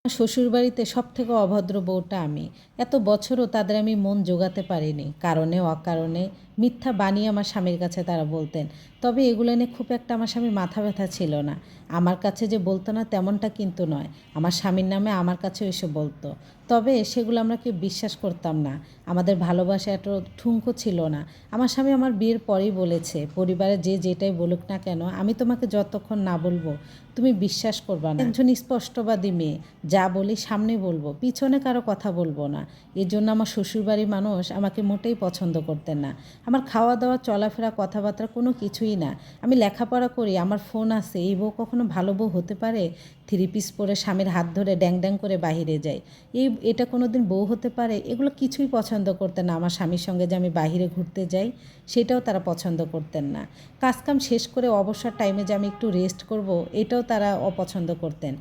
শ্বশুরবাড়িতে সবথেকে অভদ্র বউটা আমি। এত বছরও তাদের আমি মন জোগাতে পারিনি। কারণে অকারণে মিথ্যা বানিয়ে আমার স্বামীর কাছে তারা বলতেন। তবে এগুলো নিয়ে খুব একটা আমার স্বামীর মাথা ব্যথা ছিল না। আমার কাছে যে বলতো না তেমনটা কিন্তু নয়। আমার স্বামীর নামে আমার কাছেও এসে বলতো। তবে সেগুলো আমরা কেউ বিশ্বাস করতাম না। আমাদের ভালোবাসা এত ঠুনকো ছিল না। আমার স্বামী আমার বিয়ের পরেই বলেছে, পরিবারে যে যেটাই বলুক না কেন, আমি তোমাকে যতক্ষণ না বলবো তুমি বিশ্বাস করবা না। একজন স্পষ্টবাদী মেয়ে, যা বলি সামনে বলবো, পিছনে কারো কথা বলবো না। এর জন্য আমার শ্বশুরবাড়ির মানুষ আমাকে মোটেই পছন্দ করতেন না। আমার খাওয়া দাওয়া চলাফেরা কথাবার্তা কোনো কিছুই না। আমি লেখাপড়া করি, আমার ফোন আছে, এই বউ কখনো ভালো বউ হতে পারে? থ্রি পিস পরে স্বামীর হাত ধরে ড্যাং ড্যাং করে বাহিরে যায়, এটা কোনো দিন বউ হতে পারে? এগুলো কিছুই পছন্দ করতেন না। আমার স্বামীর সঙ্গে যে আমি বাহিরে ঘুরতে যাই সেটাও তারা পছন্দ করতেন না। কাজকাম শেষ করে অবসর টাইমে যে আমি একটু রেস্ট করব, এটাও তারা অপছন্দ করতেন।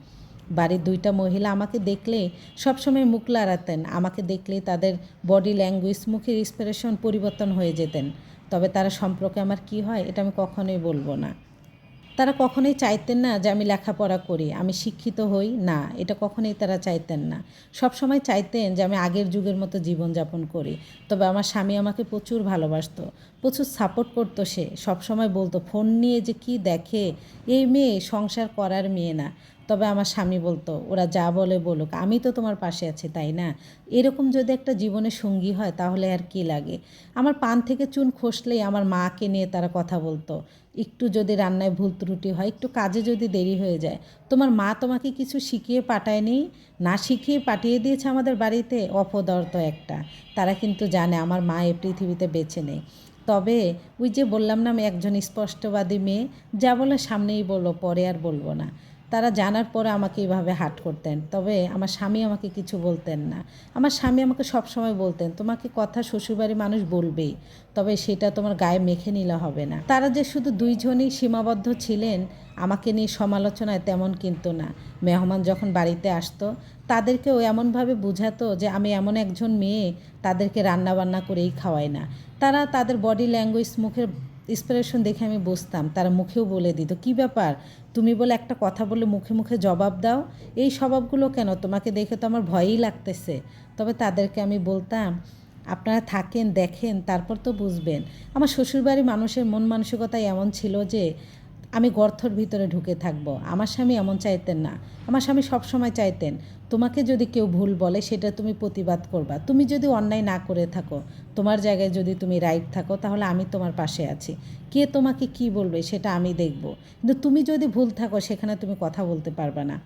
বাড়ির দুইটা মহিলা আমাকে দেখলে সবসময় মুখ লাড়াতেন। আমাকে দেখলেই তাদের বডি ল্যাঙ্গুয়েজ, মুখের এক্সপ্রেশন পরিবর্তন হয়ে যেতেন। তবে তারা সম্পর্কে আমার কি হয় এটা আমি কখনোই বলবো না। তারা কখনোই চাইতেন না যে আমি লেখাপড়া করি, আমি শিক্ষিত হই, না, এটা কখনোই তারা চাইতেন না। সবসময় চাইতেন যে আমি আগের যুগের মতো জীবনযাপন করি। তবে আমার স্বামী আমাকে প্রচুর ভালোবাসতো, প্রচুর সাপোর্ট করতো। সে সবসময় বলতো, ফোন নিয়ে যে কি দেখে, এই মেয়ে সংসার করার মেয়ে না। তবে আমার স্বামী বলতো, ওরা যা বলে বলুক, আমি তো তোমার পাশে আছি, তাই না? এরকম যদি একটা জীবনের সঙ্গী হয় তাহলে আর কি লাগে। আমার পান থেকে চুন খসলেই আমার মাকে নিয়ে তারা কথা বলতো। একটু যদি রান্নায় ভুল ত্রুটি হয়, একটু কাজে যদি দেরি হয়ে যায়, তোমার মা তোমাকে কিছু শিখিয়ে পাঠায়নি? না শিখিয়ে পাঠিয়ে দিয়েছে আমাদের বাড়িতে? অপদার্থ একটা। তারা কিন্তু জানে আমার মা এ পৃথিবীতে বেঁচে নেই। তবে ওই যে বললাম না আমি একজন স্পষ্টবাদী মেয়ে, যা বলে সামনেই বললো, পরে আর বলবো না। তারা জানার পরে আমাকে এইভাবে হার্ট করতেন। তবে আমার স্বামী আমাকে কিছু বলতেন না। আমার স্বামী আমাকে সবসময় বলতেন, তোমাকে কথা শ্বশুরবাড়ির মানুষ বলবেই, তবে সেটা তোমার গায়ে মেখে নিলে হবে না। তারা যে শুধু দুইজনই সীমাবদ্ধ ছিলেন আমাকে নিয়ে সমালোচনায়, তেমন কিন্তু না। মেহমান যখন বাড়িতে আসতো তাদেরকেও এমনভাবে বুঝাতো যে আমি এমন একজন মেয়ে, তাদেরকে রান্না বান্না করেই খাওয়াই না। তারা তাদের বডি ল্যাঙ্গুয়েজ, মুখের এক্সপ্রেশন দেখে আমি বুঝতাম। তারা মুখেও বলে দিত, কী ব্যাপার, তুমি বলে একটা কথা বলে মুখে মুখে জবাব দাও, এই স্বভাবগুলো কেন? তোমাকে দেখে তো আমার ভয়ই লাগতেছে। তবে তাদেরকে আমি বলতাম, আপনারা থাকেন, দেখেন, তারপর তো বুঝবেন। আমার শ্বশুরবাড়ির মানুষের মন মানসিকতাই এমন ছিল যে আমি গর্থর ভিতরে ঢুকে থাকব। আমার স্বামী এমন চাইতেন না। আমার স্বামী সবসময় চাইতেন, তোমাকে যদি কেউ ভুল বলে সেটা তুমি প্রতিবাদ করবা। তুমি যদি অন্যায় না করে থাকো, তোমার জায়গায় যদি তুমি রাইট থাকো, তাহলে আমি তোমার পাশে আছি। কে তোমাকে কি বলবে সেটা আমি দেখব, কিন্তু তুমি যদি ভুল থাকো সেখানে তুমি কথা বলতে পারবে না।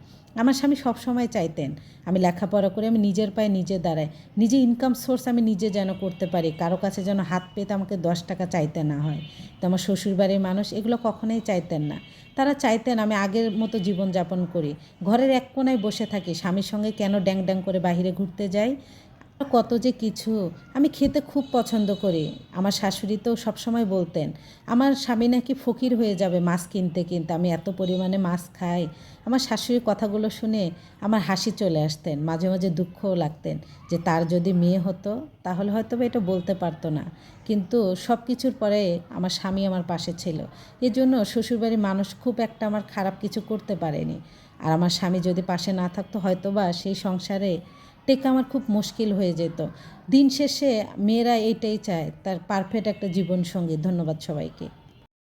আমার স্বামী সবসময় চাইতেন আমি লেখাপড়া করে আমি নিজের পায়ে নিজে দাঁড়াই, নিজে ইনকাম সোর্স আমি নিজে যেন করতে পারি, কারো কাছে যেন হাত পেতে আমাকে 10 টাকা চাইতে না হয়। তো আমার শ্বশুরবাড়ির মানুষ এগুলো কখনোই চাইতেন না। তারা চাইতেন আমি আগের মতো জীবনযাপন করি, ঘরের এক কোনায় বসে থাকি, স্বামীর সঙ্গে কেন ড্যাং ড্যাং করে বাইরে ঘুরতে যাই। কত যে কিছু। আমি খেতে খুব পছন্দ করি। আমার শাশুড়ি তো সবসময় বলতেন আমার স্বামী নাকি ফকির হয়ে যাবে মাছ কিনতে কিনতে, আমি এত পরিমাণে মাছ খাই। আমার শাশুড়ির কথাগুলো শুনে আমার হাসি চলে আসতেন, মাঝে মাঝে দুঃখও লাগতেন যে তার যদি মেয়ে হতো তাহলে হয়তো বা এটা বলতে পারতো না। কিন্তু সব কিছুর পরে আমার স্বামী আমার পাশে ছিল। এজন্য শ্বশুরবাড়ির মানুষ খুব একটা আমার খারাপ কিছু করতে পারেনি। আর আমার স্বামী যদি পাশে না থাকতো হয়তো বা সেই সংসারে টেকা আমার খুব মুশকিল হয়ে যেত। দিন শেষে মেয়েরা এইটাই চায়, তার পারফেক্ট একটা জীবনসঙ্গী। ধন্যবাদ সবাইকে।